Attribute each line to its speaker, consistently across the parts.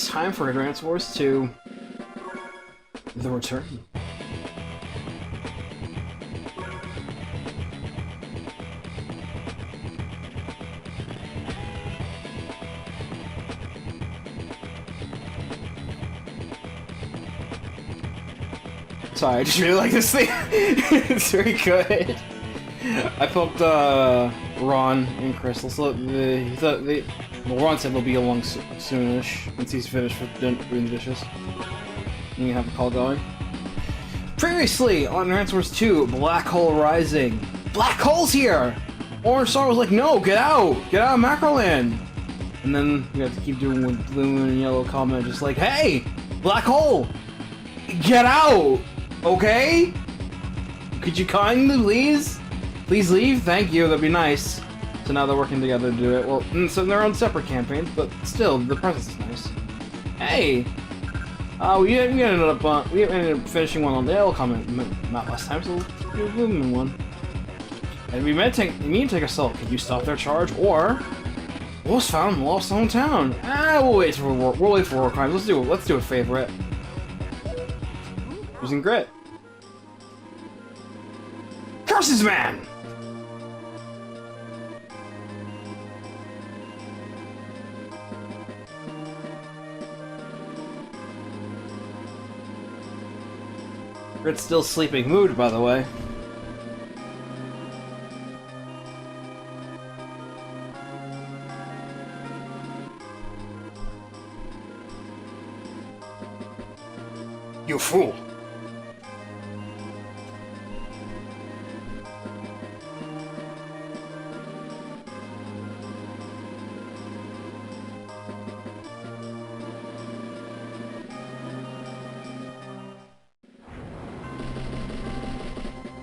Speaker 1: it's time for Advance Wars 2. The Return. Sorry, I just really like this thing. It's very good. I poked Ron and Kris. Well, Ron said they'll be along soonish once he's finished with doing the dishes. And you have a call going. Previously on Advance Wars 2, Black Hole Rising. Black hole's here! Orange Star was like, no, get out! Get out of Macroland! And then we have to keep doing with blue and yellow comment, just like, hey! Black hole! Get out! Okay? Could you kindly please leave? Thank you, that'd be nice. So now they're working together to do it. Well, so they're on separate campaigns, but still, the presence is nice. Hey! We ended up finishing one on the L comment, not last time, so let's do a movement one. And we meant to take a assault. Could you stop their charge, or Wolves found in Lost Hometown? We'll wait for war crimes. Let's do a favorite. Using grit. Curses, man! Grit's still sleeping mood, by the way. You fool!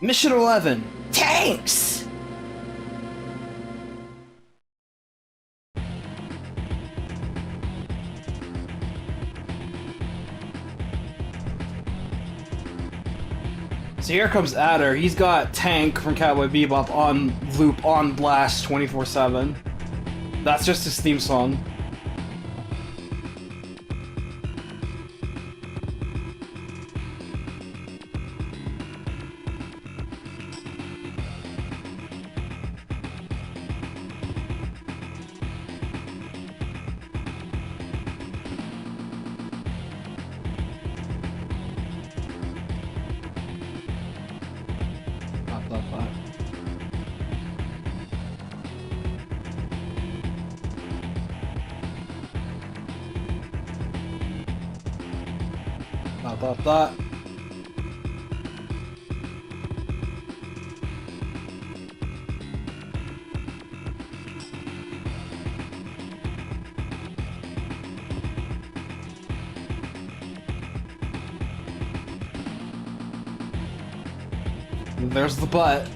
Speaker 1: Mission 11. Tanks! So here comes Adder. He's got Tank from Cowboy Bebop on loop, on blast 24/7. That's just his theme song. That. There's the butt.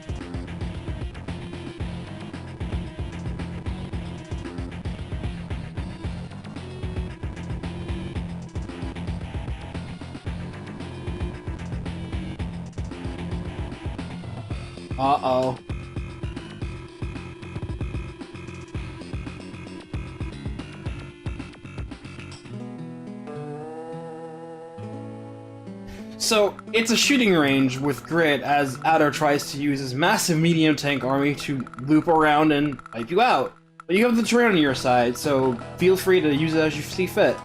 Speaker 1: Uh-oh. So, it's a shooting range with Grit as Adder tries to use his massive medium tank army to loop around and wipe you out. But you have the terrain on your side, so feel free to use it as you see fit.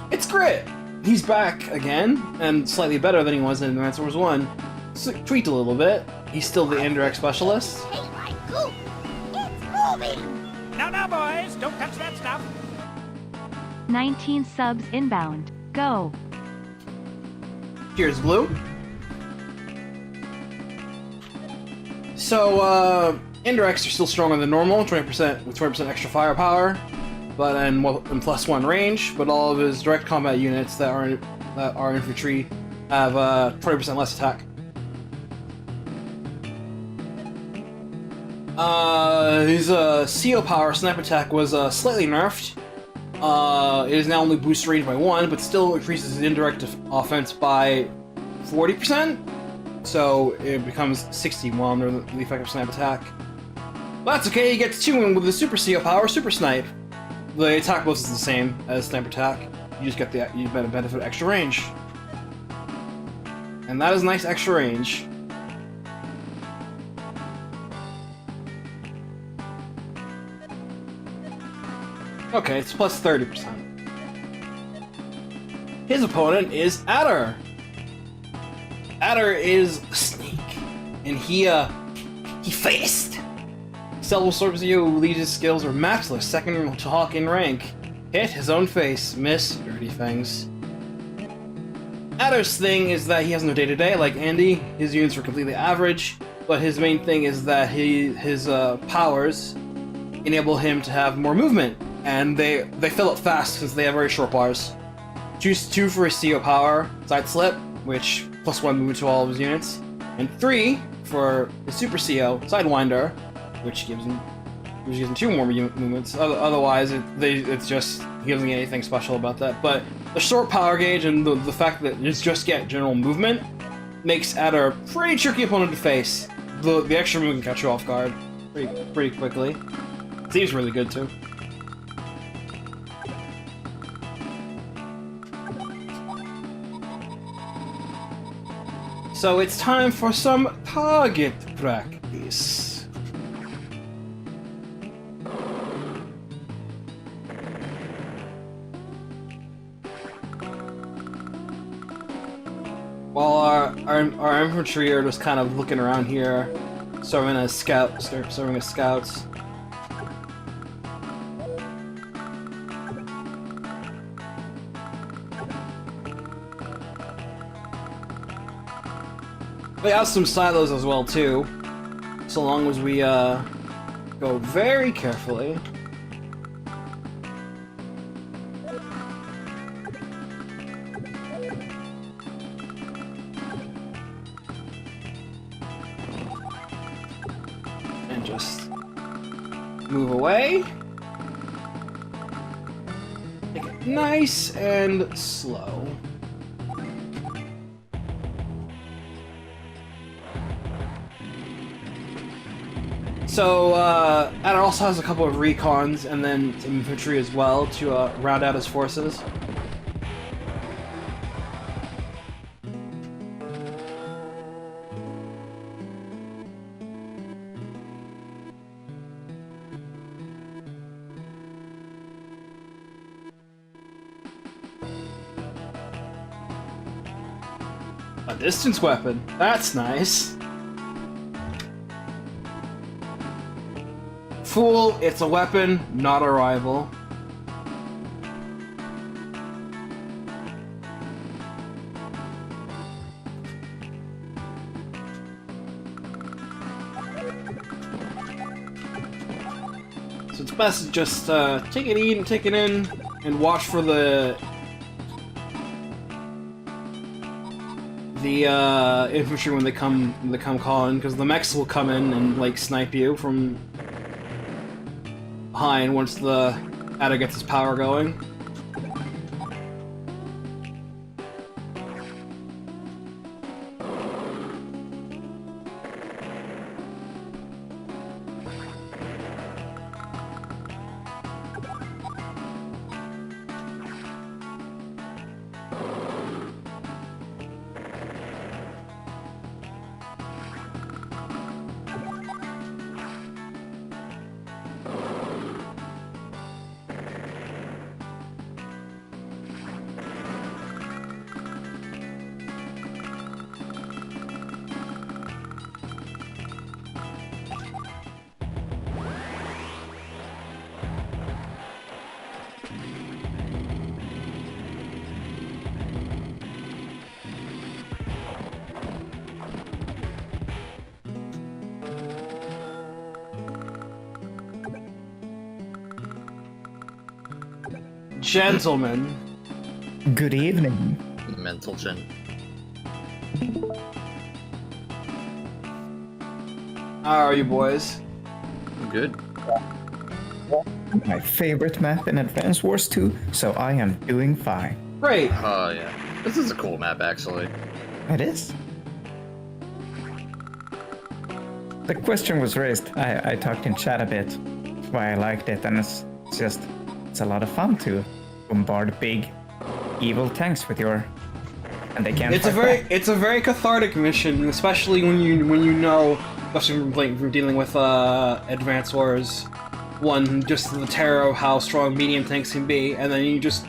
Speaker 1: It's Grit! He's back again, and slightly better than he was in Advance Wars 1. So, tweaked a little bit. He's still the indirect specialist.
Speaker 2: Hey, my goop! It's moving!
Speaker 3: Now, boys, don't touch that stuff.
Speaker 4: 19 subs inbound. Go.
Speaker 1: Here's Blue. So, indirects are still stronger than normal, 20% with 20% extra firepower, but and +1 range. But all of his direct combat units that are infantry have 20% less attack. His CO power sniper attack was slightly nerfed. It is now only boost range by 1, but still increases his indirect offense by 40%. So it becomes 60 while under the effective snipe attack. But that's okay, he gets 2 in with the super CO power, super snipe. the attack bonus is the same as sniper attack. You just get the benefit of extra range. And that is nice extra range. Okay, it's plus 30%. His opponent is Adder. Adder is a snake, and he faced. Several sorts of you who lead his skills are matchless, second to Hawk in rank. Hit his own face, miss, dirty fangs. Adder's thing is that he has no day-to-day, like Andy. His units are completely average, but his main thing is that his powers enable him to have more movement, and they fill up fast since they have very short bars. Choose 2 for his CO power, side slip, which +1 movement to all of his units, and 3 for his super CO, sidewinder, which gives him 2 more movements. Otherwise, it's just he doesn't get anything special about that. But the short power gauge and the fact that it's just get general movement makes Adder a pretty tricky opponent to face. The extra move can catch you off guard pretty quickly. Seems really good too. So it's time for some target practice. While our infantry are just kind of looking around here, serving as scouts. We have some silos as well too, so long as we go very carefully. And just move away. Take it nice and slow. So, Adder also has a couple of recons and then some infantry as well to round out his forces. A distance weapon, that's nice. Fool, it's a weapon, not a rival. So it's best to just take it in, and watch for the infantry when they come calling, because the mechs will come in and like snipe you from behind once the Adder gets his power going. Gentlemen.
Speaker 5: Good evening.
Speaker 6: Mental chin.
Speaker 1: How are you boys?
Speaker 6: Good.
Speaker 5: My favorite map in Advance Wars 2, so I am doing fine.
Speaker 1: Great.
Speaker 6: Oh yeah. This is a cool map actually.
Speaker 5: It is. The question was raised. I talked in chat a bit why I liked it, and it's it's a lot of fun to bombard big evil tanks with your, and they can't.
Speaker 1: It's a very cathartic mission, especially when you know, especially from dealing with Advance Wars 1, just the terror of how strong medium tanks can be, and then you just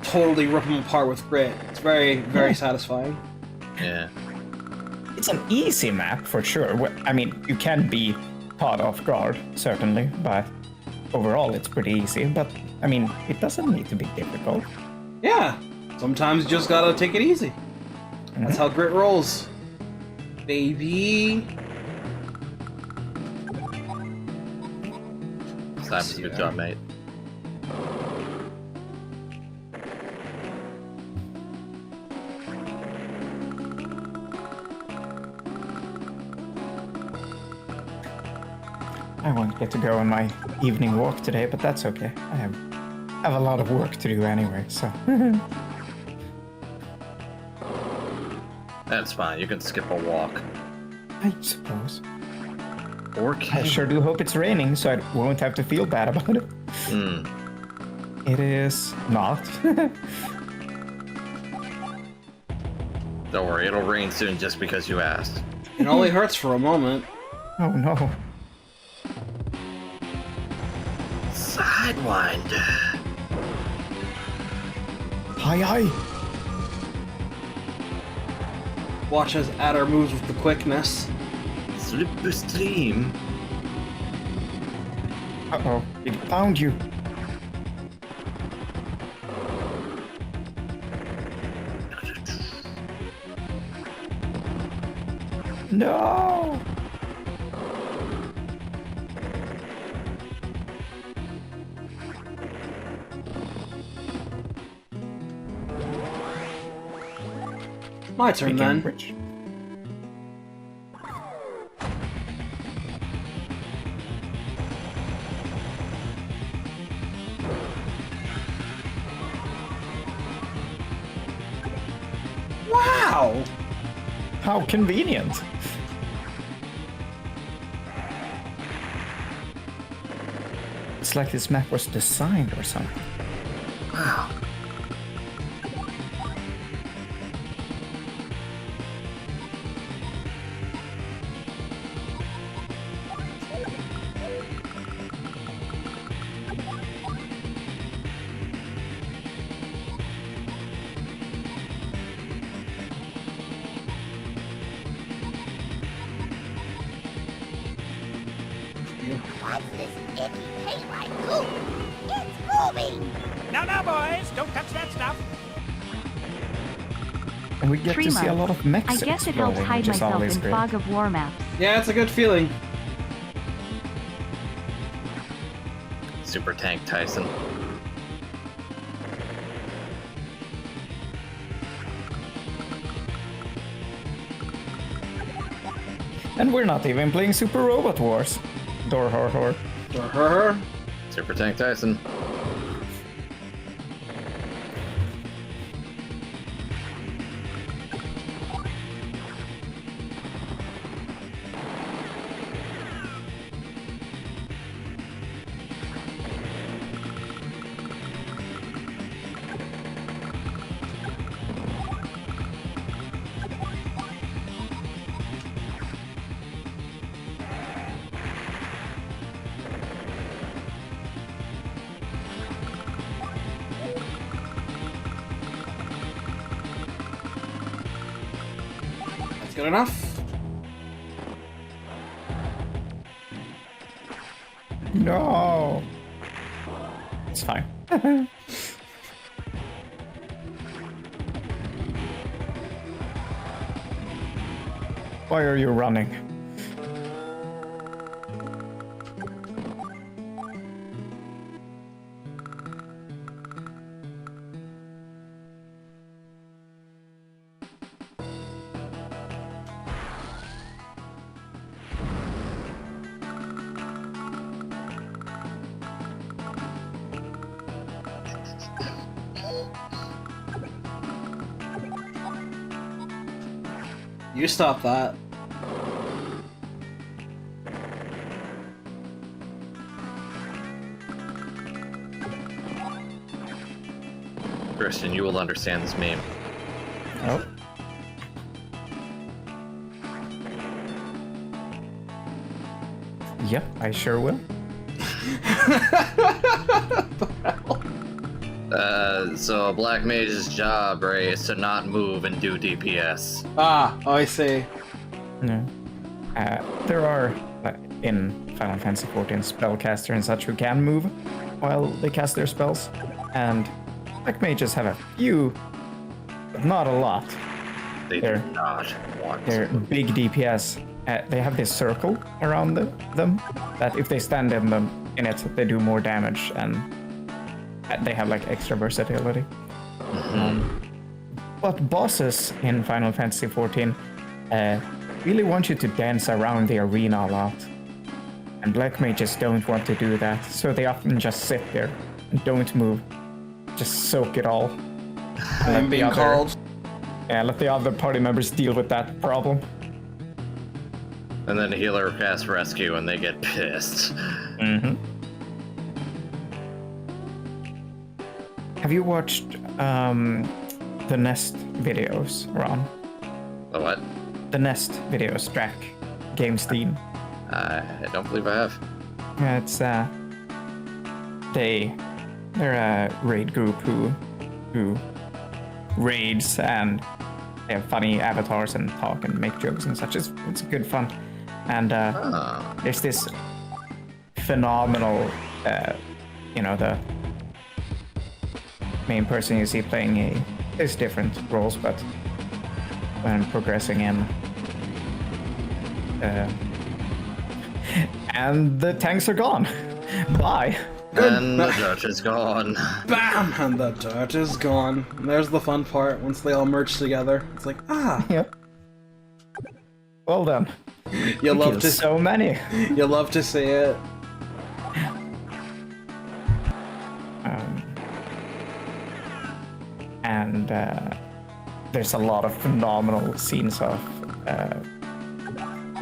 Speaker 1: totally rip them apart with grit. It's very satisfying.
Speaker 6: Yeah.
Speaker 5: It's an easy map for sure. I mean, you can be caught off guard certainly, but overall it's pretty easy. But I mean, it doesn't need to be difficult.
Speaker 1: Yeah, sometimes you just gotta take it easy. That's how grit rolls, baby.
Speaker 6: That's a good job, mate.
Speaker 5: I won't get to go on my evening walk today, but that's okay. I have a lot of work to do anyway, so.
Speaker 6: That's fine. You can skip a walk.
Speaker 5: I suppose.
Speaker 6: Or
Speaker 5: I
Speaker 6: can
Speaker 5: sure do hope it's raining, so I won't have to feel bad about it. It is not.
Speaker 6: Don't worry, it'll rain soon just because you asked.
Speaker 1: It only hurts for a moment.
Speaker 5: Oh no.
Speaker 6: Sidewind.
Speaker 5: Hi.
Speaker 1: Watch as Adder moves with the quickness.
Speaker 6: Slip the stream.
Speaker 5: Uh-oh, it found you. No!
Speaker 1: My turn
Speaker 5: Speaking
Speaker 1: then.
Speaker 5: of which,
Speaker 1: Wow!
Speaker 5: how convenient. It's like this map was designed or something.
Speaker 6: Wow.
Speaker 2: What's this icky paint-like goop? It's moving!
Speaker 3: Now, boys, don't touch that stuff.
Speaker 5: And we get
Speaker 4: Tree
Speaker 5: to see a
Speaker 4: months.
Speaker 5: lot of mechs
Speaker 4: I guess it helps
Speaker 5: exploding,
Speaker 4: hide
Speaker 5: which is
Speaker 4: myself
Speaker 5: always
Speaker 4: in
Speaker 5: great.
Speaker 4: fog of war maps.
Speaker 1: Yeah, it's a good feeling.
Speaker 6: Super Tank Tyson.
Speaker 5: And we're not even playing Super Robot Wars. Door horror.
Speaker 1: Her.
Speaker 6: Super Tank Tyson.
Speaker 1: That's good enough.
Speaker 5: No. It's fine. Why are you running?
Speaker 1: You stop that.
Speaker 6: Christian, you will understand this meme.
Speaker 5: Oh. Yep, I sure will.
Speaker 6: So a black mage's job, right, is to not move and do DPS.
Speaker 1: Ah, oh, I see.
Speaker 5: No. There are, in Final Fantasy XIV, spellcaster and such who can move while they cast their spells. And black mages have a few, but not a lot.
Speaker 6: They
Speaker 5: They're-
Speaker 6: do not want
Speaker 5: They're
Speaker 6: to.
Speaker 5: big DPS. They have this circle around them that if they stand in it, they do more damage, and they have like extra versatility. But bosses in Final Fantasy XIV really want you to dance around the arena a lot. And black mages don't want to do that, so they often just sit there and don't move. Just soak it all.
Speaker 1: I'm being called.
Speaker 5: Yeah, let the other party members deal with that problem.
Speaker 6: And then the healer casts rescue and they get pissed.
Speaker 5: Mm-hmm. Have you watched the Nest videos, Ron?
Speaker 6: The what?
Speaker 5: The Nest videos, track Games Team.
Speaker 6: I don't believe I have.
Speaker 5: Yeah, it's they're a raid group who raids, and they have funny avatars and talk and make jokes and such. It's good fun. And there's this phenomenal, the main person you see playing there's different roles, but when progressing in, and the tanks are gone. Bye.
Speaker 6: And the judge is gone.
Speaker 1: Bam! And the dirt is gone. And there's the fun part, once they all merge together. It's like, ah,
Speaker 5: Yep. Well done.
Speaker 1: you love
Speaker 5: Killed
Speaker 1: to
Speaker 5: so many.
Speaker 1: you love to see it.
Speaker 5: And there's a lot of phenomenal scenes of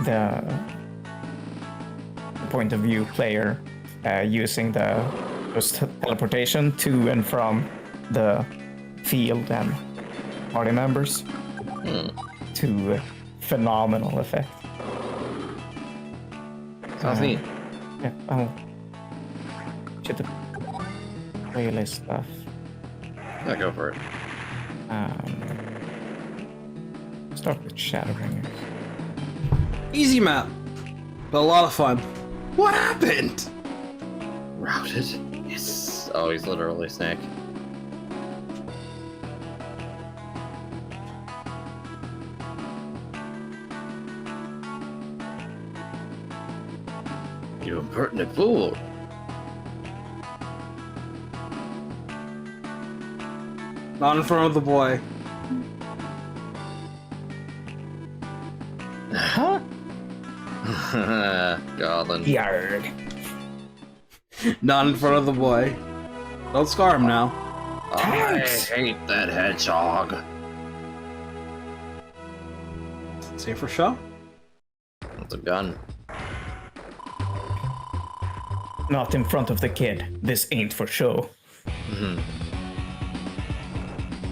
Speaker 5: the point of view player using those teleportation to and from the field and party members to phenomenal effect.
Speaker 6: Sounds neat.
Speaker 5: Yeah, I'll check the playlist stuff.
Speaker 6: Yeah, go for it.
Speaker 5: Start with Shadowbringers.
Speaker 1: Easy map, but a lot of fun. What happened?
Speaker 6: Routed? Yes. Oh, he's literally Snake. You impertinent fool!
Speaker 1: Not in front of the boy.
Speaker 5: Huh?
Speaker 6: Goblin.
Speaker 5: Yarg.
Speaker 1: Not in front of the boy. Don't scar him now.
Speaker 5: Thanks.
Speaker 6: I hate that hedgehog.
Speaker 1: Safe for show?
Speaker 6: It's a gun.
Speaker 5: Not in front of the kid. This ain't for show.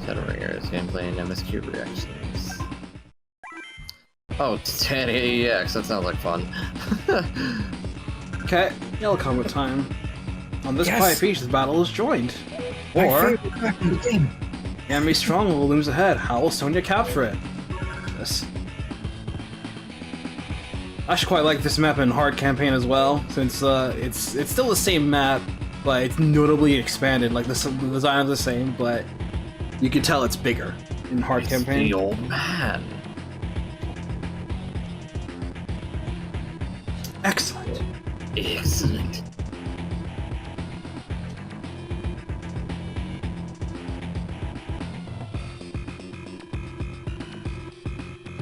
Speaker 6: Shadowbringers, gameplay and MSQ reactions. Oh, 10 AEX, that sounds like fun.
Speaker 1: Okay, it'll come with time. On this
Speaker 5: Yes.
Speaker 1: pipe each, the battle is joined. Or, enemy stronghold looms ahead. How will Sonya capture it? Yes. I actually quite like this map in hard campaign as well, since it's still the same map, but it's notably expanded. Like the design is the same, but you can tell it's bigger in hard
Speaker 6: It's
Speaker 1: campaign.
Speaker 6: the old man.
Speaker 1: Excellent.
Speaker 6: Excellent.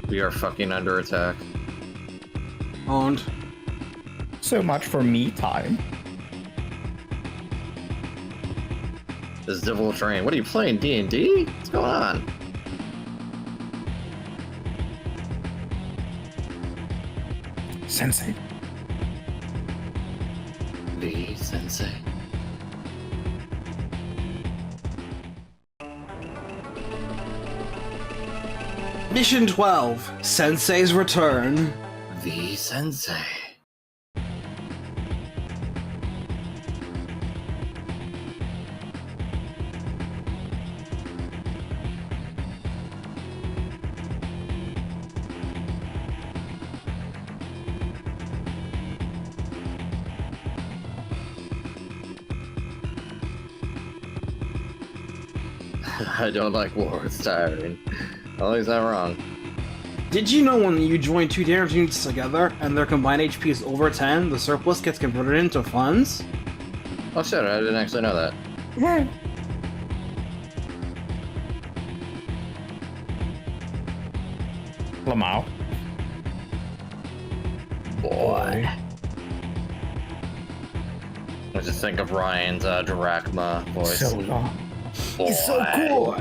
Speaker 6: We are fucking under attack.
Speaker 1: Owned.
Speaker 5: So much for me time.
Speaker 6: This Devil Train. What are you playing? D&D? What's going on?
Speaker 5: Sensei.
Speaker 6: The Sensei.
Speaker 1: Mission 12, Sensei's Return.
Speaker 6: The Sensei. I don't like war, it's tiring. Well, is that wrong?
Speaker 1: Did you know when you join two damage units together and their combined HP is over 10, the surplus gets converted into funds?
Speaker 6: Oh shit, I didn't actually know that.
Speaker 5: Yeah. Lamau.
Speaker 6: Boy. I just think of Ryan's Drachma voice.
Speaker 5: So long.
Speaker 6: Boy.
Speaker 5: He's so cool.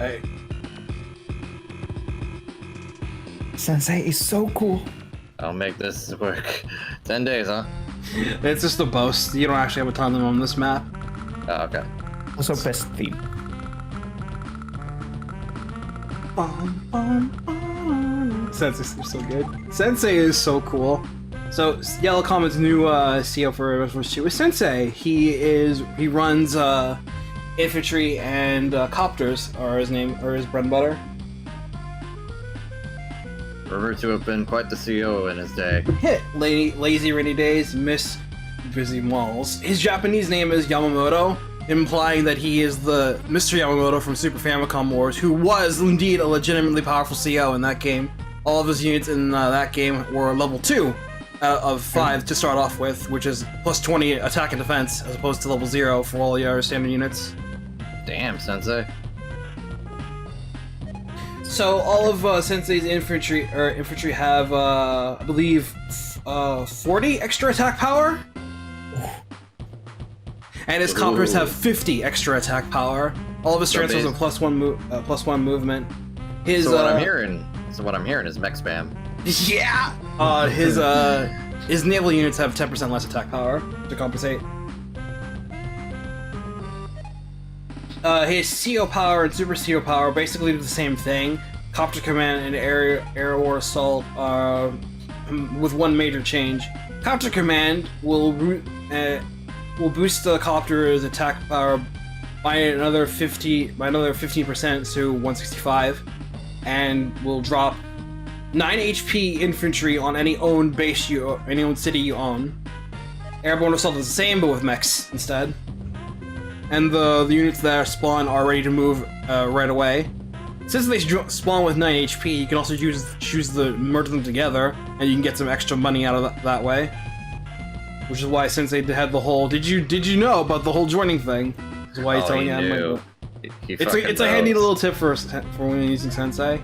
Speaker 5: Sensei is so cool.
Speaker 6: I'll make this work. 10 days, huh?
Speaker 1: It's just a boast. You don't actually have a ton of them on this map.
Speaker 6: Oh, okay.
Speaker 5: Also best theme.
Speaker 1: Sensei's so good. Sensei is so cool. So Yellow Comet's new CEO for Advance 2 is Sensei. He runs infantry and copters are his bread and butter.
Speaker 6: Rumored to have been quite the CEO in his day.
Speaker 1: Hit lazy rainy days, miss busy malls. His Japanese name is Yamamoto, implying that he is the Mr. Yamamoto from Super Famicom Wars, who was indeed a legitimately powerful CEO in that game. All of his units in that game were level 2 of 5 to start off with, which is plus 20 attack and defense, as opposed to level 0 for all your standard units.
Speaker 6: Damn, Sensei.
Speaker 1: So all of Sensei's infantry have, I believe, 40 extra attack power, and his copters have 50 extra attack power. All of his transfers are plus one movement. His
Speaker 6: So what I'm hearing is mech spam.
Speaker 1: Yeah. His naval units have 10% less attack power to compensate. His CO power and Super CO power basically do the same thing. Copter command and air war assault with one major change. Copter command will boost the copter's attack power by another 15% to 165, and will drop 9 HP infantry on any owned any owned city you own. Airborne assault is the same, but with mechs instead. And the units that spawn are ready to move right away. Since they spawn with 9 HP, you can also choose to merge them together, and you can get some extra money out of that way. Which is why Sensei had the whole did you know about the whole joining thing? That's why he's telling you. It's a handy little tip for when using Sensei.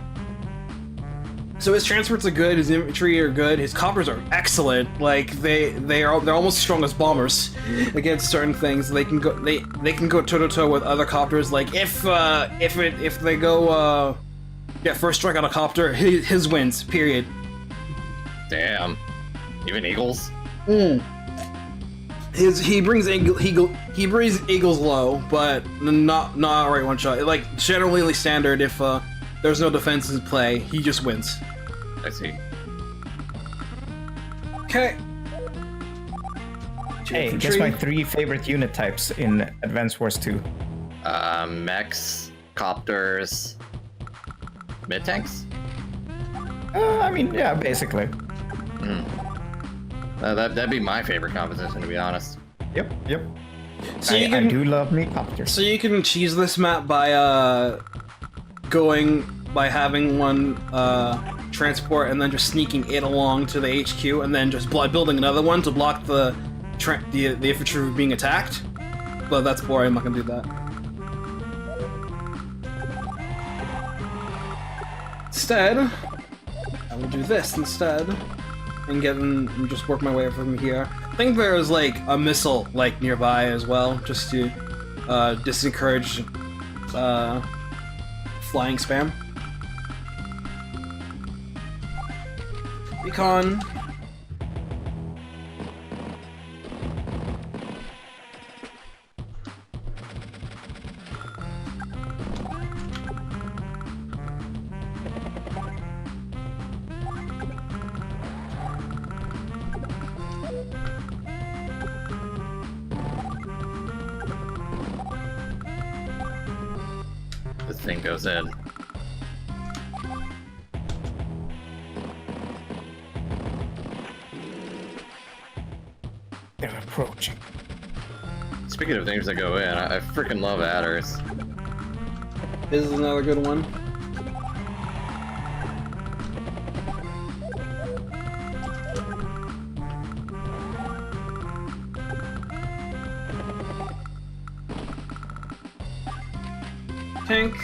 Speaker 1: So his transports are good, his infantry are good, his coppers are excellent. Like they're almost as strong as bombers against certain things. They can go toe to toe with other copters. Like if they go get first strike on a copter, his wins. Period.
Speaker 6: Damn. Even eagles?
Speaker 1: He brings eagles low, but not right one shot. Like generally standard if there's no defense in play, he just wins.
Speaker 6: I see.
Speaker 1: Okay.
Speaker 5: Hey, guess my 3 favorite unit types in Advance Wars 2.
Speaker 6: Mechs, copters, mid-tanks?
Speaker 5: I mean, yeah, basically.
Speaker 6: That'd be my favorite composition, to be honest.
Speaker 5: Yep.
Speaker 1: So
Speaker 5: I do love me copters.
Speaker 1: So you can cheese this map by having one transport and then just sneaking it along to the HQ and then just building another one to block the infantry from being attacked. But that's boring. I'm not gonna do that. Instead, I will do this instead and just work my way from here. I think there's like a missile like nearby as well, just to discourage flying spam. Recon.
Speaker 6: this thing goes in.
Speaker 5: They're approaching.
Speaker 6: Speaking of things that go in, I freaking love adders.
Speaker 1: This is another good one. Tank.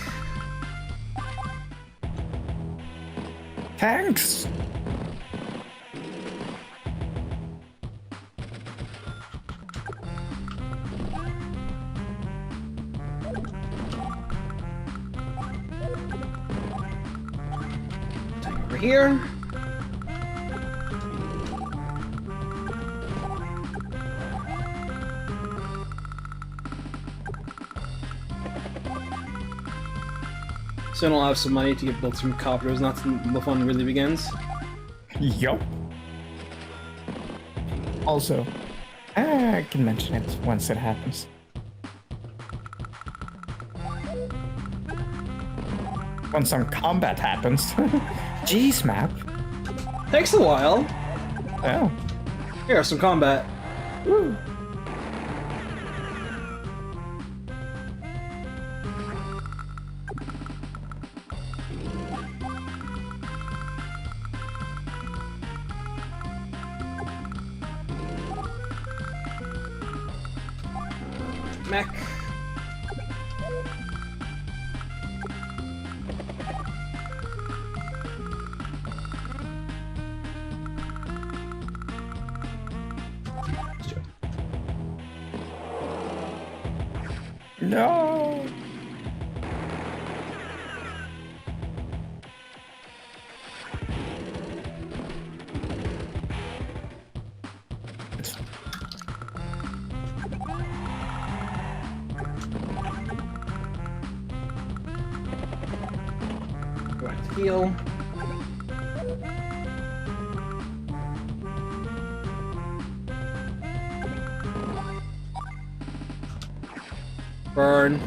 Speaker 5: Tanks!
Speaker 1: Tank over here. Soon I'll have some money to get built some copters, and that's when the fun really begins.
Speaker 5: Yup. Also, I can mention it once it happens. Once some combat happens. Jeez, map.
Speaker 1: Takes a while.
Speaker 5: Oh.
Speaker 1: Here, some combat.
Speaker 5: Woo.
Speaker 1: Mech.
Speaker 5: No.
Speaker 1: Go back to heal. Burn.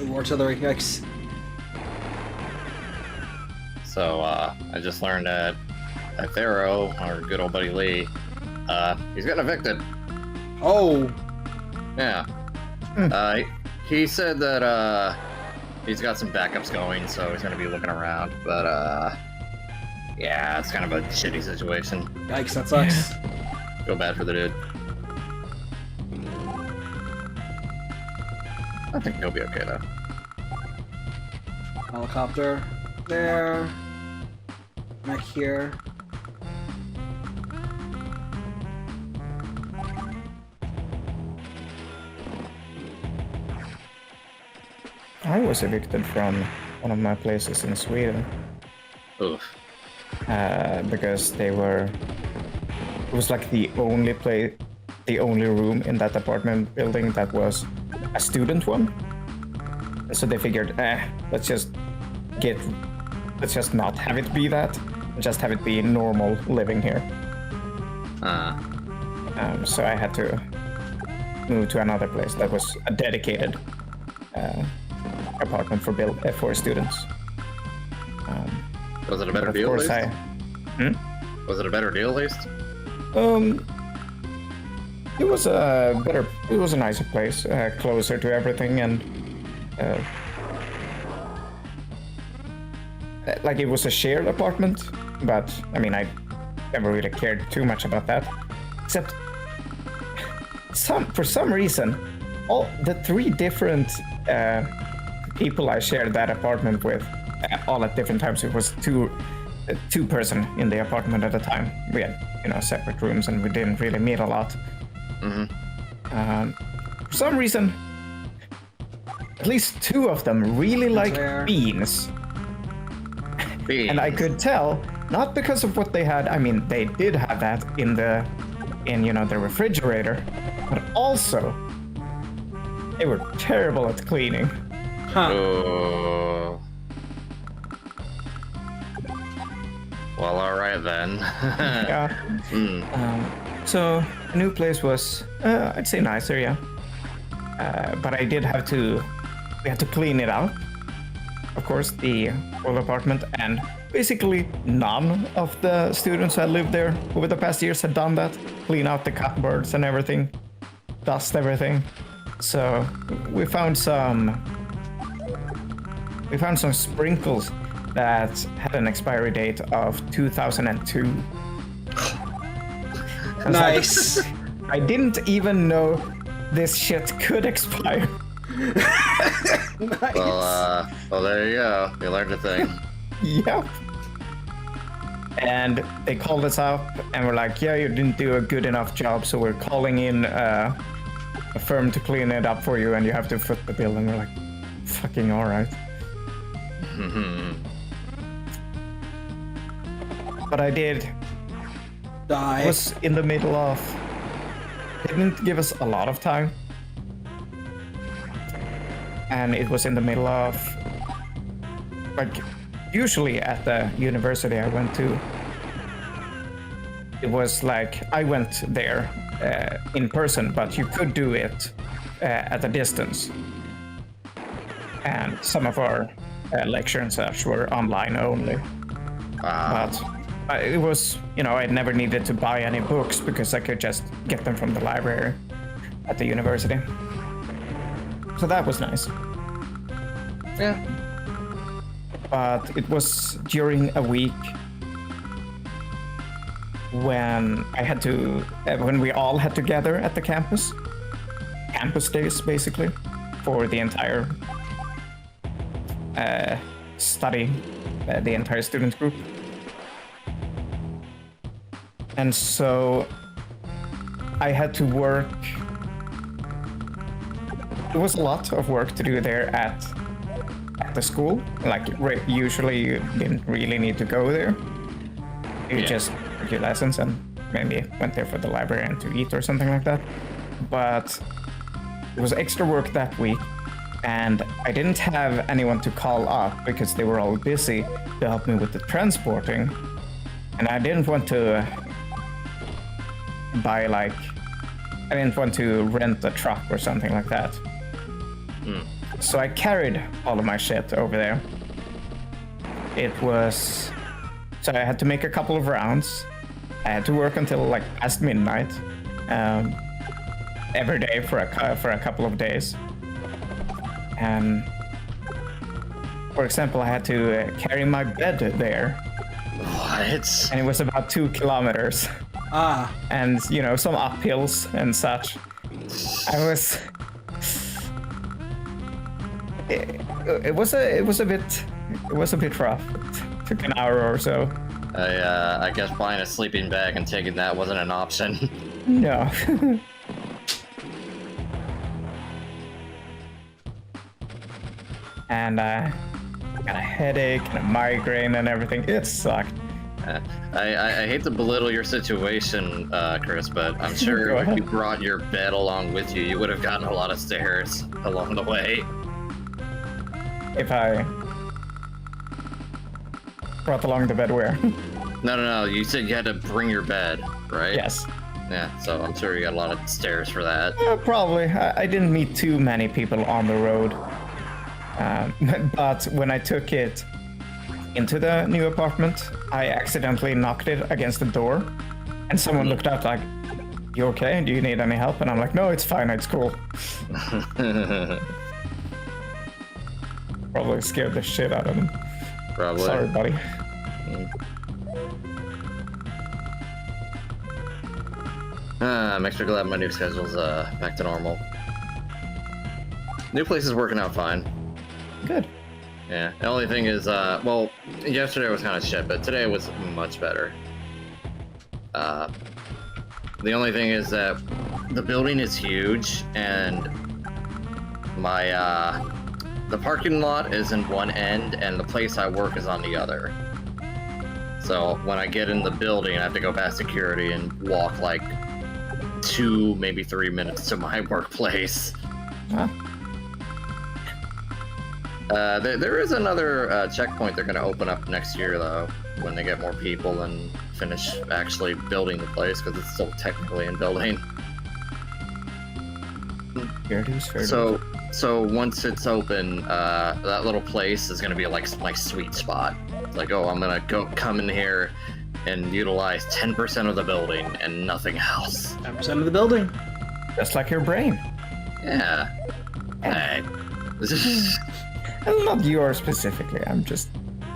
Speaker 1: More artillery, yikes.
Speaker 6: So, I just learned that Thero, our good old buddy Lee, he's gotten evicted.
Speaker 1: Oh!
Speaker 6: Yeah. He said that, he's got some backups going, so he's gonna be looking around, but, yeah, it's kind of a shitty situation.
Speaker 1: Yikes, that sucks.
Speaker 6: Feel bad for the dude. I think he'll be okay, though.
Speaker 1: Helicopter. There. Mech here.
Speaker 5: I was evicted from one of my places in Sweden
Speaker 6: Oof.
Speaker 5: because they were. It was like the only room in that apartment building that was a student one. So they figured, let's just not have it be that, just have it be normal living here. So I had to move to another place that was a dedicated apartment for students.
Speaker 6: Was it a better
Speaker 5: Of
Speaker 6: deal, at
Speaker 5: course,
Speaker 6: least? Was it a better deal, at least?
Speaker 5: It was a nicer place, closer to everything, and like it was a shared apartment, but I mean, I never really cared too much about that, except for some reason, all the 3 different people I shared that apartment with, all at different times. It was two person in the apartment at a time. We had, separate rooms, and we didn't really meet a lot. For some reason, at least 2 of them really like beans. And I could tell, not because of what they had. I mean, they did have that in the refrigerator, but also they were terrible at cleaning.
Speaker 1: Huh.
Speaker 6: Oh. Well, alright then.
Speaker 5: Yeah. So the new place was, I'd say nicer, yeah. But I did have to, we had to clean it out. Of course, the old apartment, and basically none of the students that lived there over the past years had done that. Clean out the cupboards and everything, dust everything. So we found some sprinkles that had an expiry date of 2002.
Speaker 1: Nice.
Speaker 5: I didn't even know this shit could expire.
Speaker 1: Nice.
Speaker 6: Well, there you go. You learned a thing.
Speaker 5: Yep. And they called us up and were like, yeah, you didn't do a good enough job, so we're calling in a firm to clean it up for you and you have to foot the bill. And we're like, fucking alright. But I did.
Speaker 1: Die.
Speaker 5: Was in the middle of. Didn't give us a lot of time. And it was in the middle of. Like, usually at the university I went to, it was like I went there in person, but you could do it at a distance. And some of our lecture and such were online only. But it was, I never needed to buy any books because I could just get them from the library at the university. So that was nice.
Speaker 6: Yeah.
Speaker 5: But it was during a week when when we all had to gather at the campus days basically, for the entire study, the entire student group. And so I had to work. It was a lot of work to do there at the school. Like, usually you didn't really need to go there. You just took your lessons and maybe went there for the library and to eat or something like that. But it was extra work that week, and I didn't have anyone to call up because they were all busy to help me with the transporting. And I didn't want to I didn't want to rent a truck or something like that. So I carried all of my shit over there. So I had to make a couple of rounds. I had to work until past midnight every day for a couple of days. And for example, I had to carry my bed there.
Speaker 6: What?
Speaker 5: And it was about 2 kilometers. And some uphills and such. It was a bit rough. It took an hour or so.
Speaker 6: I guess buying a sleeping bag and taking that wasn't an option.
Speaker 5: No. And I got a headache and a migraine and everything. It sucked.
Speaker 6: I hate to belittle your situation, Kris, but I'm sure if you brought your bed along with you, you would have gotten a lot of stairs along the way.
Speaker 5: If I brought along the bed where?
Speaker 6: No. You said you had to bring your bed, right?
Speaker 5: Yes.
Speaker 6: Yeah, so I'm sure you got a lot of stairs for that.
Speaker 5: Probably. I didn't meet too many people on the road. But when I took it into the new apartment, I accidentally knocked it against the door, and someone looked out like, "You okay? Do you need any help?" And I'm like, "No, it's fine. It's cool." Probably scared the shit out of them.
Speaker 6: Probably.
Speaker 5: Sorry, buddy.
Speaker 6: I'm extra glad my new schedule's back to normal. New place is working out fine.
Speaker 5: Good.
Speaker 6: Yeah, the only thing is, well, yesterday was kind of shit, but today was much better. The only thing is that the building is huge, and the parking lot is in one end, and the place I work is on the other. So when I get in the building, I have to go past security and walk 2, maybe 3 minutes to my workplace.
Speaker 5: Huh?
Speaker 6: There is another checkpoint they're going to open up next year, though. when they get more people and finish actually building the place, because it's still technically in building.
Speaker 5: Fair dues, fair dues.
Speaker 6: So once it's open, that little place is gonna be like my sweet spot. It's like, oh, I'm gonna come in here and utilize 10% of the building and nothing else.
Speaker 1: 10% of the building.
Speaker 5: Just like your brain.
Speaker 6: Yeah. Hey.
Speaker 5: Well, not yours specifically. I'm just,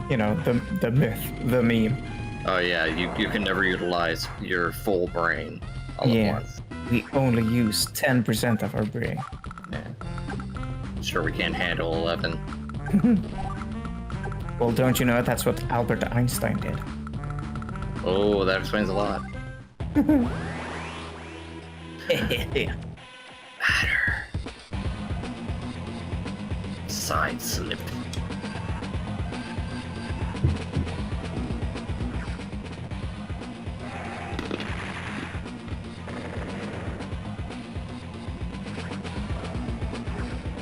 Speaker 5: the myth, the meme.
Speaker 6: Oh yeah, you can never utilize your full brain all at once.
Speaker 5: We only use 10% of our brain.
Speaker 6: Yeah. Sure, we can't handle 11.
Speaker 5: Well, don't you know that's what Albert Einstein did?
Speaker 6: Oh, that explains a lot. Matter. Side slip.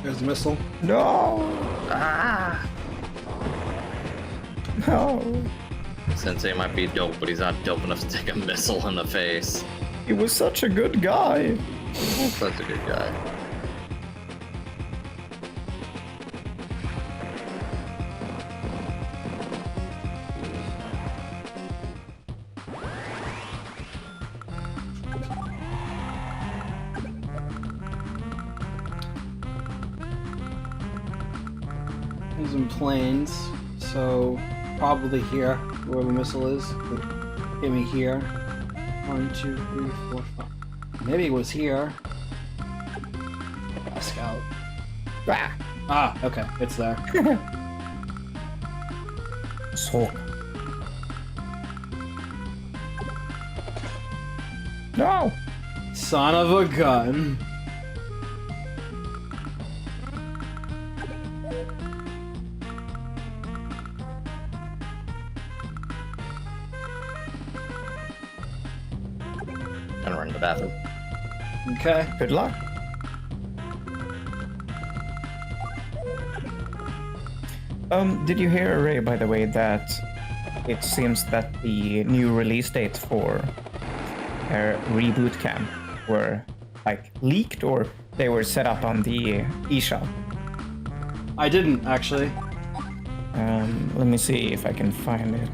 Speaker 1: There's the missile.
Speaker 5: No!
Speaker 6: Ah!
Speaker 5: No!
Speaker 6: Sensei might be dope, but he's not dope enough to take a missile in the face.
Speaker 5: He was such a good guy.
Speaker 6: Such a good guy.
Speaker 1: There's some planes, so probably here, where the missile is. Hit me here. 1, 2, 3, 4, 5. Maybe it was here. A scout. Ah, okay, it's there.
Speaker 5: So. No!
Speaker 1: Son of a gun.
Speaker 6: Gonna run to the bathroom.
Speaker 1: Okay.
Speaker 5: Good luck. Did you hear, Ray, by the way, that it seems that the new release dates for Reboot Camp were, leaked, or they were set up on the eShop?
Speaker 1: I didn't, actually.
Speaker 5: Let me see if I can find it.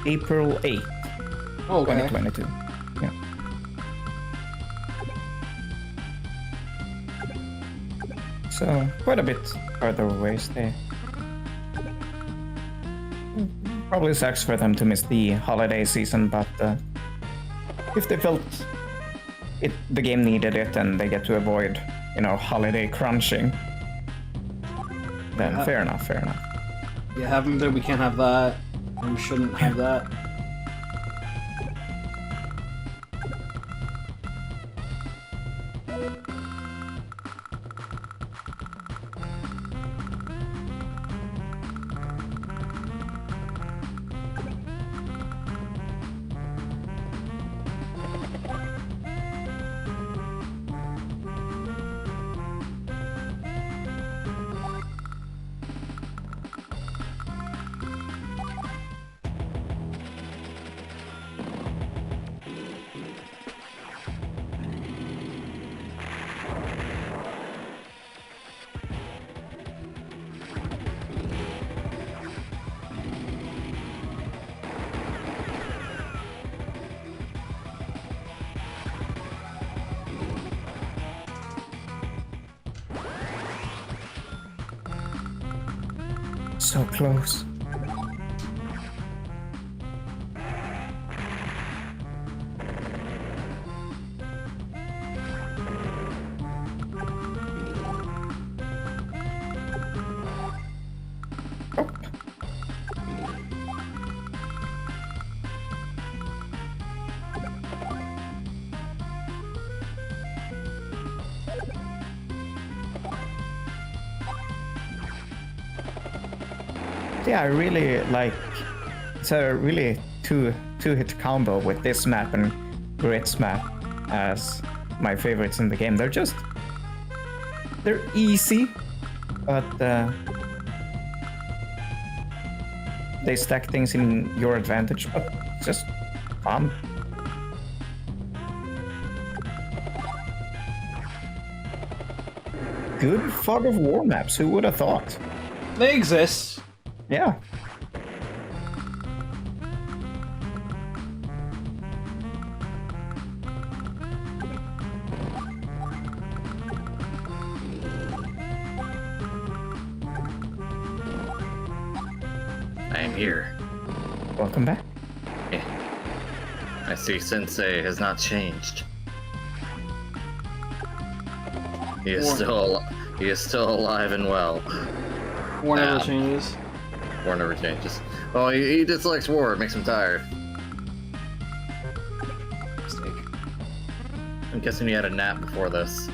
Speaker 5: April 8th,
Speaker 1: Oh, okay.
Speaker 5: 2022. Yeah. So, quite a bit further away stay. Probably sucks for them to miss the holiday season, but if they felt the game needed it and they get to avoid, holiday crunching, then fair enough, fair enough.
Speaker 1: Yeah, having that, we can't have that. And we shouldn't have that.
Speaker 5: So close. Oh. yeah, I really like. It's a really two-hit combo with this map and Grit's map as my favorites in the game. They're easy, but they stack things in your advantage. But it's just fun. Good fog of war maps. Who would have thought?
Speaker 1: They exist.
Speaker 5: Yeah.
Speaker 6: I am here.
Speaker 5: Welcome back.
Speaker 6: I see Sensei has not changed. He is still alive and well.
Speaker 1: War never changes.
Speaker 6: War never changes. Oh, he dislikes war. It makes him tired.
Speaker 1: Mistake.
Speaker 6: I'm guessing he had a nap before this.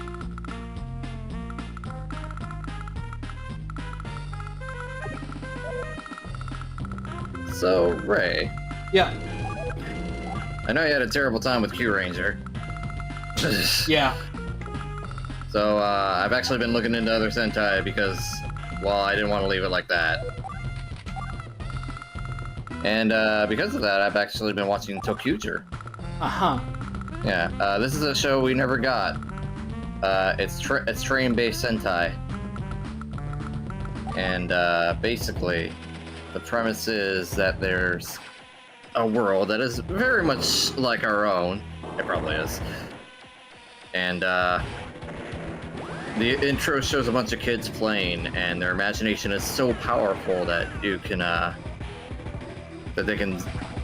Speaker 6: So, Ray,
Speaker 1: Yeah.
Speaker 6: I know you had a terrible time with Q Ranger.
Speaker 1: Yeah.
Speaker 6: So, I've actually been looking into other Sentai because, well, I didn't want to leave it like that. And, because of that, I've actually been watching Tokyuger.
Speaker 1: Uh-huh.
Speaker 6: Yeah, this is a show we never got. It's train-based Sentai. And, basically, the premise is that there's a world that is very much like our own. It probably is. And, the intro shows a bunch of kids playing, and their imagination is so powerful that you can, that they can,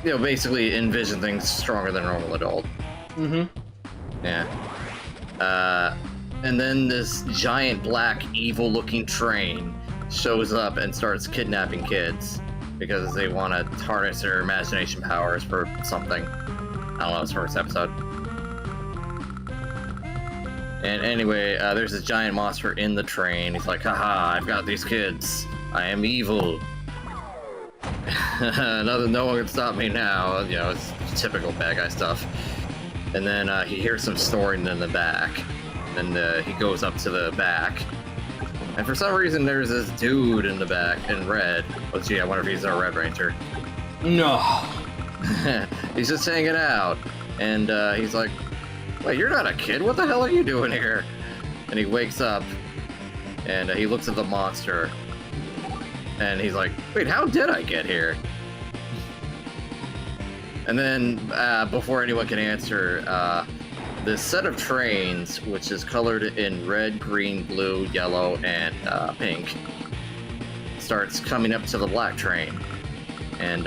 Speaker 6: you know, basically envision things stronger than a normal adult.
Speaker 1: Mm-hmm.
Speaker 6: Yeah. And then this giant black evil-looking train shows up and starts kidnapping kids because they want to harness their imagination powers for something. I don't know, it's first episode. And anyway, there's this giant monster in the train. He's like, haha, I've got these kids. I am evil. No one can stop me now. You know, it's typical bad guy stuff. And then he hears some snoring in the back. And he goes up to the back. And for some reason, there's this dude in the back in red. Let's see, I wonder if he's our Red Ranger.
Speaker 1: No.
Speaker 6: He's just hanging out. And he's like, wait, you're not a kid. What the hell are you doing here? And he wakes up. And he looks at the monster. And he's like, wait, how did I get here? And then, before anyone can answer, this set of trains, which is colored in red, green, blue, yellow, and pink, starts coming up to the black train. And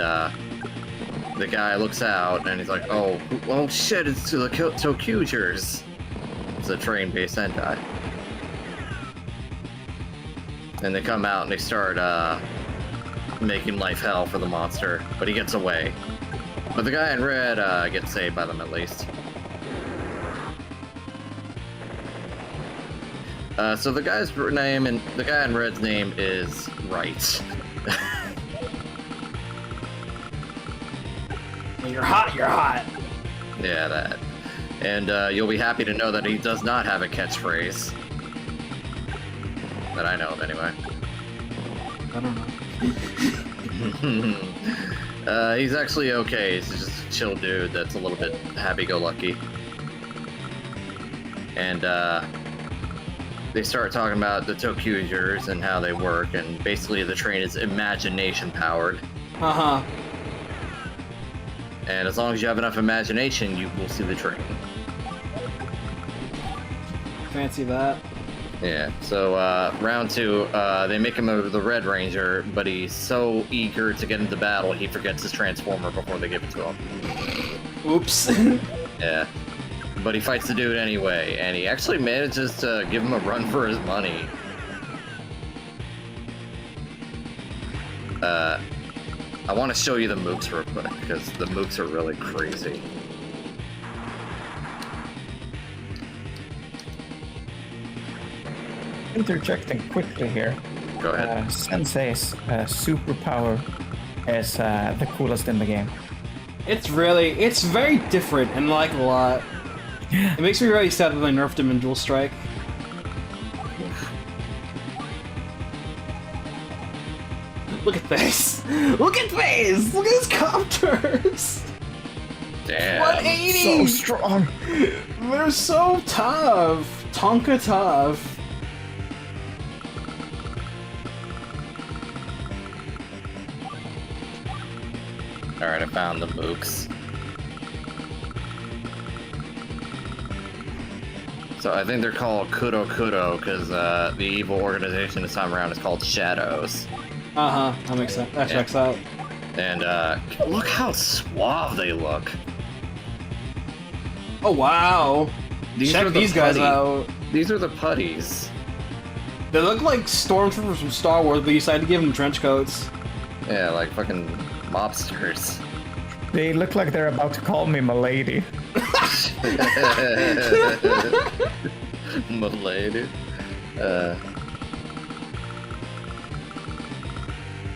Speaker 6: the guy looks out, and he's like, oh shit, it's to the Tokyugers. It's a train-based Sentai. And they come out and they start making life hell for the monster, but he gets away. But the guy in red gets saved by them at least. So the guy's name and the guy in red's name is Right.
Speaker 1: When you're hot, you're hot.
Speaker 6: Yeah, that. And you'll be happy to know that he does not have a catchphrase. That I know of, anyway.
Speaker 1: I don't know.
Speaker 6: He's actually okay. He's just a chill dude that's a little bit happy-go-lucky. And they start talking about the Tokyugers and how they work, and basically the train is imagination-powered.
Speaker 1: Uh-huh.
Speaker 6: And as long as you have enough imagination, you will see the train.
Speaker 1: Fancy that.
Speaker 6: Yeah, so round two, they make him the Red Ranger, but he's so eager to get into battle, he forgets his Transformer before they give it to him.
Speaker 1: Oops.
Speaker 6: Yeah. But he fights the dude anyway, and he actually manages to give him a run for his money. I want to show you the moves real quick, because the moves are really crazy.
Speaker 5: Interjecting quickly here.
Speaker 6: Go ahead.
Speaker 5: Sensei's superpower is the coolest in the game.
Speaker 1: It's very different and I like it a lot. It makes me really sad that I nerfed him in Dual Strike. Look at this! Look at this! Look at his copters!
Speaker 6: Damn.
Speaker 1: 180!
Speaker 5: So strong.
Speaker 1: They're so tough! Tonka tough.
Speaker 6: Alright, I found the mooks. So I think they're called Kudo Kudo because the evil organization this time around is called Shadows.
Speaker 1: That makes sense. That checks out.
Speaker 6: And look how suave they look.
Speaker 1: Oh wow! Check these guys out.
Speaker 6: These are the putties.
Speaker 1: They look like stormtroopers from Star Wars, but you decided to give them trench coats.
Speaker 6: Yeah, like fucking mobsters.
Speaker 5: They look like they're about to call me milady.
Speaker 6: Milady.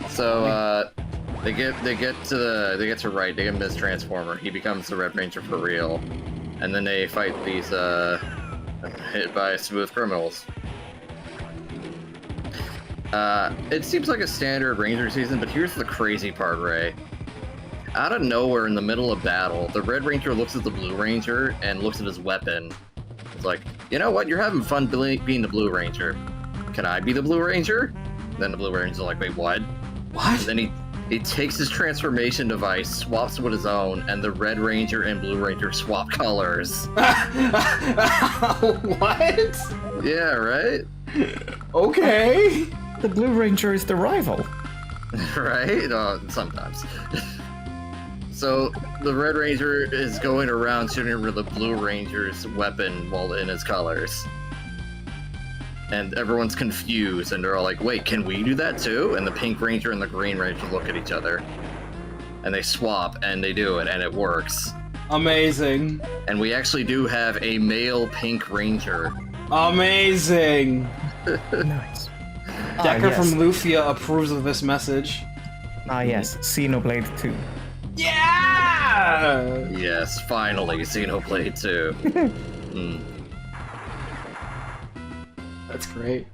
Speaker 6: So they get to Wright. They get Miss Transformer. He becomes the Red Ranger for real, and then they fight these hit by smooth criminals. It seems like a standard Ranger season, but here's the crazy part, Ray. Out of nowhere, in the middle of battle, the Red Ranger looks at the Blue Ranger and looks at his weapon. It's like, you know what? You're having fun being the Blue Ranger. Can I be the Blue Ranger? Then the Blue Ranger's like, wait, what?
Speaker 1: What?
Speaker 6: And then he takes his transformation device, swaps with his own, and the Red Ranger and Blue Ranger swap colors.
Speaker 1: What?
Speaker 6: Yeah, right?
Speaker 1: Okay.
Speaker 5: The Blue Ranger is the rival.
Speaker 6: Right? Sometimes. So the Red Ranger is going around shooting with the Blue Ranger's weapon while in his colors. And everyone's confused, and they're all like, wait, can we do that too? And the Pink Ranger and the Green Ranger look at each other. And they swap, and they do it, and it works.
Speaker 1: Amazing.
Speaker 6: And we actually do have a male Pink Ranger.
Speaker 1: Amazing.
Speaker 5: Nice.
Speaker 1: Decker
Speaker 5: yes.
Speaker 1: from Lufia approves of this message.
Speaker 5: Yes, Xenoblade 2.
Speaker 1: Yeah!
Speaker 6: Yes, finally, Xenoblade 2.
Speaker 1: That's great.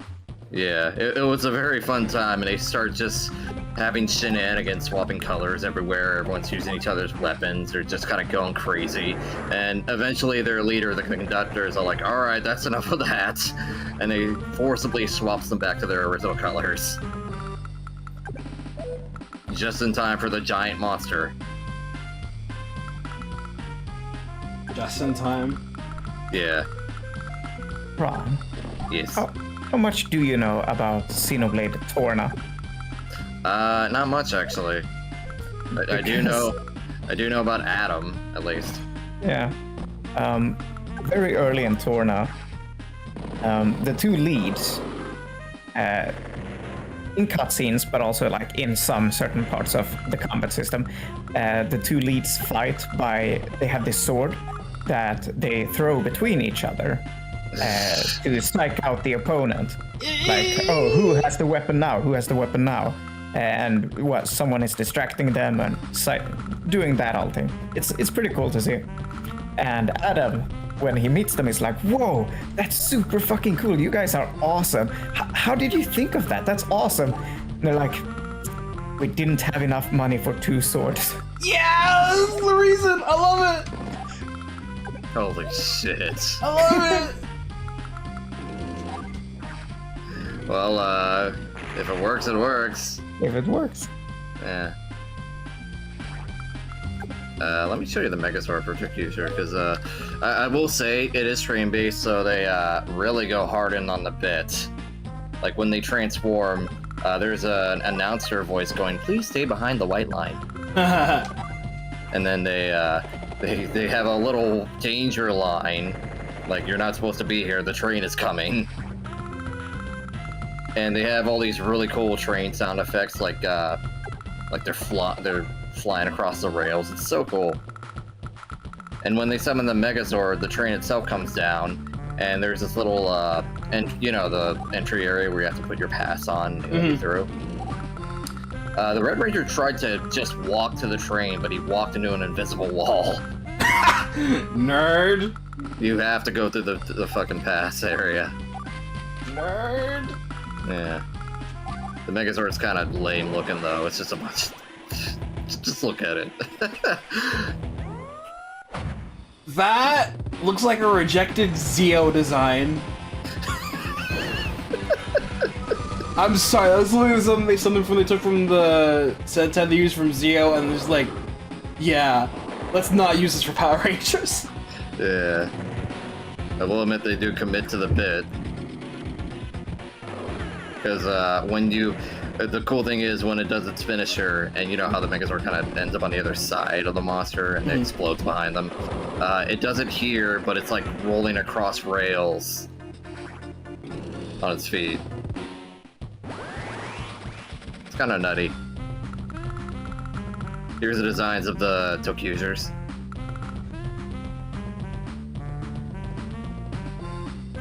Speaker 6: Yeah, it was a very fun time, and they start just having shenanigans, swapping colors everywhere. Everyone's using each other's weapons. They're just kind of going crazy. And eventually their leader, the conductor, is all like, all right, that's enough of that. And they forcibly swaps them back to their original colors. Just in time for the giant monster.
Speaker 1: Just in time.
Speaker 6: Yeah.
Speaker 5: Ron,
Speaker 6: Yes.
Speaker 5: how much do you know about Xenoblade Torna?
Speaker 6: Not much actually. I do know about Adam, at least.
Speaker 5: Yeah. Very early in Torna, the two leads, in cutscenes, but also like in some certain parts of the combat system, the two leads fight they have this sword that they throw between each other to strike out the opponent. Like, oh, who has the weapon now? Who has the weapon now? And what? Someone is distracting them and doing that whole thing. It's pretty cool to see. And Adam, when he meets them, is like, "Whoa, that's super fucking cool! You guys are awesome! How did you think of that? That's awesome!" And they're like, "We didn't have enough money for two swords."
Speaker 1: Yeah, that's the reason. I love it.
Speaker 6: Holy shit.
Speaker 1: I love it.
Speaker 6: Well, if it works, it works.
Speaker 5: If it works.
Speaker 6: Yeah. Let me show you the Megazord for future, because I will say it is train-based, so they really go hard in on the bit. Like when they transform, there's an announcer voice going, "Please stay behind the white line." And then they have a little danger line, like you're not supposed to be here, the train is coming. And they have all these really cool train sound effects, like they're flying across the rails. It's so cool. And when they summon the Megazord, the train itself comes down, and there's this little and you know the entry area where you have to put your pass on to get through. The Red Ranger tried to just walk to the train, but he walked into an invisible wall.
Speaker 1: Nerd.
Speaker 6: You have to go through the fucking pass area.
Speaker 1: Nerd.
Speaker 6: Yeah. The Megazord's kind of lame looking though. It's just a bunch. Just look at it.
Speaker 1: That looks like a rejected Zeo design. I'm sorry, that was literally something they took from the Sentai they used from Zeo, and just like, yeah, let's not use this for Power Rangers.
Speaker 6: Yeah. I will admit they do commit to the bit. Because when you... the cool thing is when it does its finisher, and you know how the Megazord kind of ends up on the other side of the monster and it explodes behind them. It does it here, but it's like rolling across rails on its feet. It's kind of nutty. Here's the designs of the Tokyusers.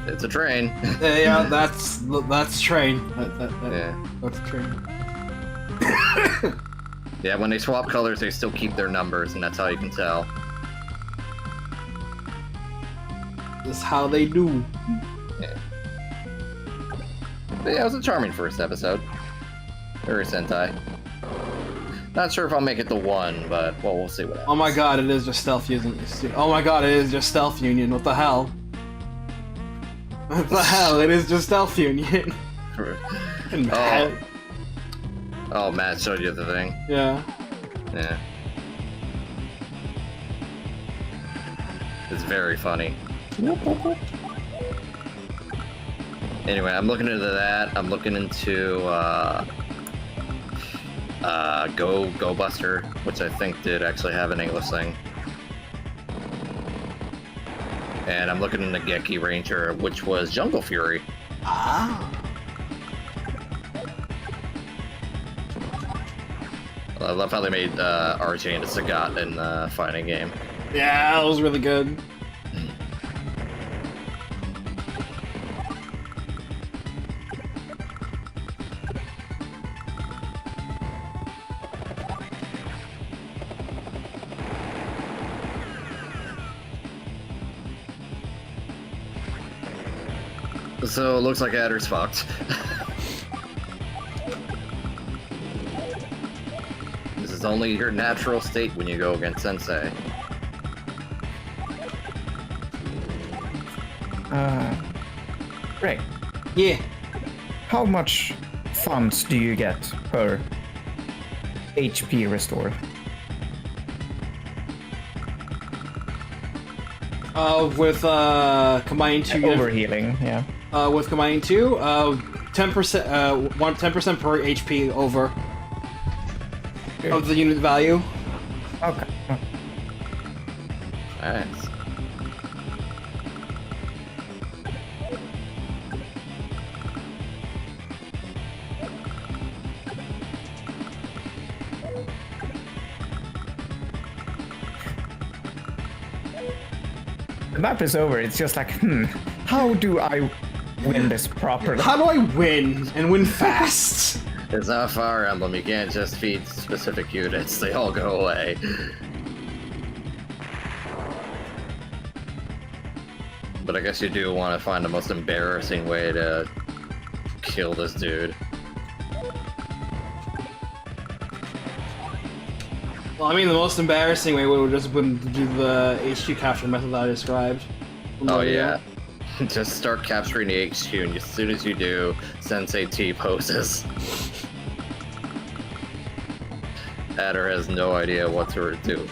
Speaker 6: It's a train.
Speaker 1: Yeah, that's train.
Speaker 6: Yeah.
Speaker 1: That's train.
Speaker 6: Yeah, when they swap colors, they still keep their numbers, and that's how you can tell.
Speaker 1: That's how they do.
Speaker 6: Yeah. But yeah, it was a charming first episode. Very Sentai. Not sure if I'll make it the 1, but well, we'll see what happens.
Speaker 1: Oh my god, it is just Stealth Union. Oh my god, it is just Stealth Union. What the hell? What the hell? It is just Stealth Union.
Speaker 6: Oh, Matt showed you the thing.
Speaker 1: Yeah.
Speaker 6: Yeah. It's very funny. Anyway, I'm looking into that. I'm looking into Go Buster, which I think did actually have an English thing. And I'm looking into Geki Ranger, which was Jungle Fury.
Speaker 1: Ah.
Speaker 6: I love how they made RJ into Sagat in the fighting game.
Speaker 1: Yeah, that was really good.
Speaker 6: So it looks like Adder's fucked. This is only your natural state when you go against Sensei.
Speaker 5: Greg,
Speaker 1: Yeah.
Speaker 5: how much funds do you get per HP restore?
Speaker 1: With combining two
Speaker 5: Overhealing, yeah.
Speaker 1: with combining two, 10%, 10% per HP over of the unit value.
Speaker 5: Okay.
Speaker 6: Nice.
Speaker 5: The map is over, it's just like, how do I win this properly?
Speaker 1: How do I win and win fast?
Speaker 6: It's not Fire Emblem, you can't just feed specific units, they all go away. But I guess you do want to find the most embarrassing way to kill this dude.
Speaker 1: Well, I mean, the most embarrassing way would just been to do the HQ capture method that I described.
Speaker 6: Oh yeah. Just start capturing the HQ, and as soon as you do, Sensei T poses. Adder has no idea what to do.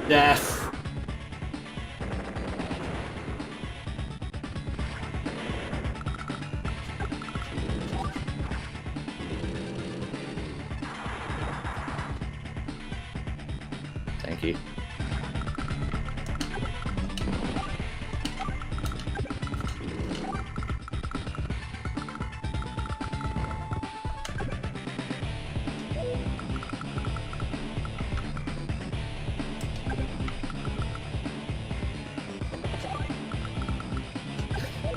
Speaker 1: Death.
Speaker 6: Thank you.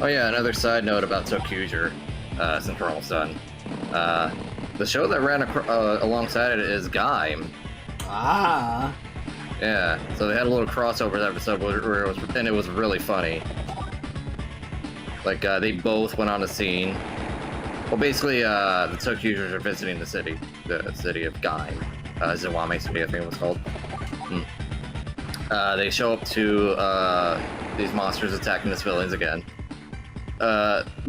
Speaker 6: Oh yeah, another side note about Tokuger, since we're almost done. The show that ran alongside it is Gaim.
Speaker 1: Ah.
Speaker 6: Yeah, so they had a little crossover episode where it was really funny. Like, they both went on a scene. Well, basically, the Tokugers are visiting the city of Gaim. Zawame City, I think it was called. They show up to these monsters attacking the civilians again.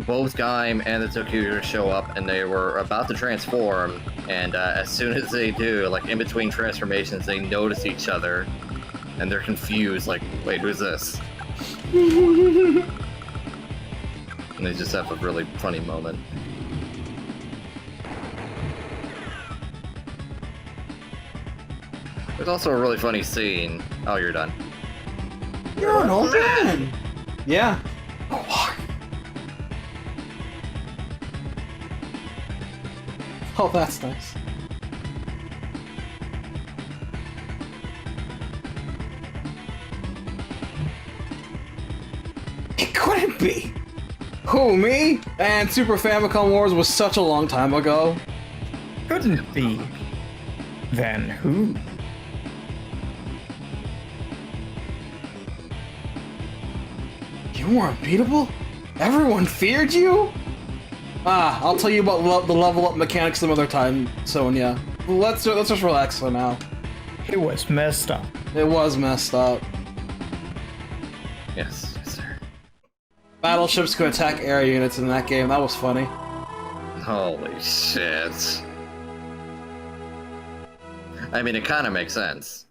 Speaker 6: Both Gaim and the Tokugers show up, and they were about to transform, and as soon as they do, like in between transformations, they notice each other, and they're confused, like, wait, who's this? And they just have a really funny moment. There's also a really funny scene. Oh, you're done.
Speaker 1: You're an old man. Yeah. Oh, that's nice. It couldn't be. Who, me? And Super Famicom Wars was such a long time ago.
Speaker 5: Couldn't be. Then who?
Speaker 1: You were unbeatable? Everyone feared you? Ah, I'll tell you about the level up mechanics some other time, Sonia. Let's just relax for now.
Speaker 5: It was messed up.
Speaker 1: It was messed up.
Speaker 6: Yes, sir.
Speaker 1: Battleships could attack air units in that game. That was funny.
Speaker 6: Holy shit. I mean, it kind of makes sense.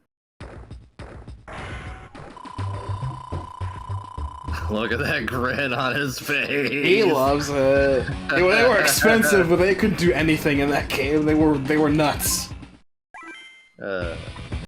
Speaker 6: Look at that grin on his face.
Speaker 1: He loves it. They were expensive, but they couldn't do anything in that game. They were nuts.